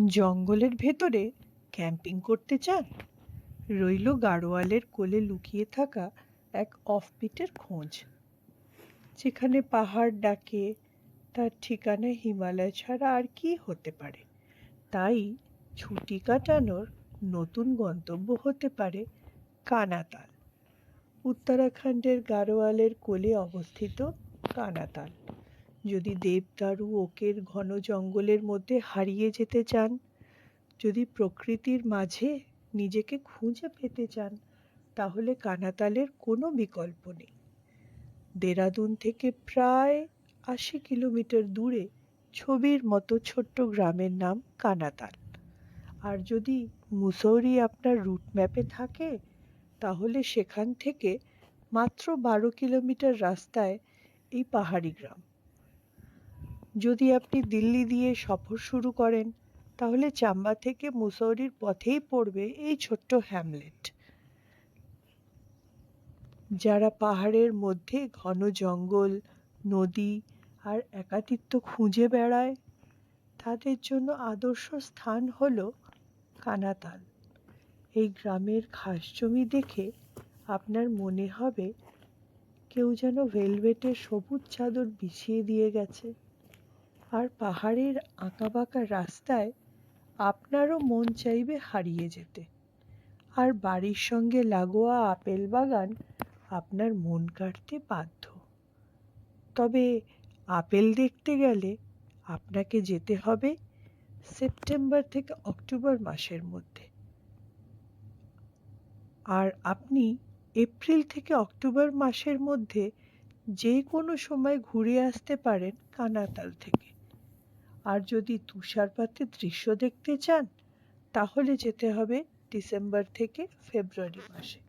জঙ্গলের ভেতরে ক্যাম্পিং করতে চান? রইল গাড়োয়ালের কোলে লুকিয়ে থাকা এক অফবিটের খোঁজ, যেখানে পাহাড় ডাকে। তার ঠিকানা হিমালয় ছাড়া আর কি হতে পারে। তাই ছুটি কাটানোর নতুন গন্তব্য হতে পারে কানাতাল। উত্তরাখণ্ডের গাড়োয়ালের কোলে অবস্থিত কানাতাল। যদি দেবদারু ওকের ঘন জঙ্গলের মধ্যে হারিয়ে যেতে চান, যদি প্রকৃতির মাঝে নিজেকে খুঁজে পেতে চান, তাহলে কানাতালের কোনো বিকল্প নেই। দেরাদুন থেকে প্রায় ৮০ কিলোমিটার দূরে ছবির মতো ছোট্ট গ্রামের নাম কানাতাল। আর যদি মুসৌরি আপনার রুট ম্যাপে থাকে, তাহলে সেখান থেকে মাত্র ১২ কিলোমিটার রাস্তায় এই পাহাড়ি গ্রাম। যদি আপনি দিল্লি দিয়ে সফর শুরু করেন, তাহলে চাম্বা থেকে মুসৌরির পথেই পড়বে এই ছোট্ট হ্যামলেট। যারা পাহাড়ের মধ্যে ঘন জঙ্গল, নদী আর একাকিত্ব খুঁজে বেড়ায়, তাদের জন্য আদর্শ স্থান হলো কানাতাল। এই গ্রামের ঘাস জমি দেখে আপনার মনে হবে কেউ যেন ভেলভেটের সবুজ চাদর বিছিয়ে দিয়ে গেছে। আর পাহাড়ের আঁকাবাঁকা রাস্তায় আপনারও মন চাইবে হারিয়ে যেতে। আর বাড়ির সঙ্গে লাগোয়া আপেল বাগান আপনার মন কাড়তে বাধ্য। তবে আপেল দেখতে গেলে আপনাকে যেতে হবে সেপ্টেম্বর থেকে অক্টোবর মাসের মধ্যে। আর আপনি এপ্রিল থেকে অক্টোবর মাসের মধ্যে যে কোনো সময় ঘুরে আসতে পারেন কানাতাল থেকে। আর যদি তুষারপাতের দৃশ্য দেখতে চান, তাহলে যেতে হবে ডিসেম্বর থেকে ফেব্রুয়ারি মাসে।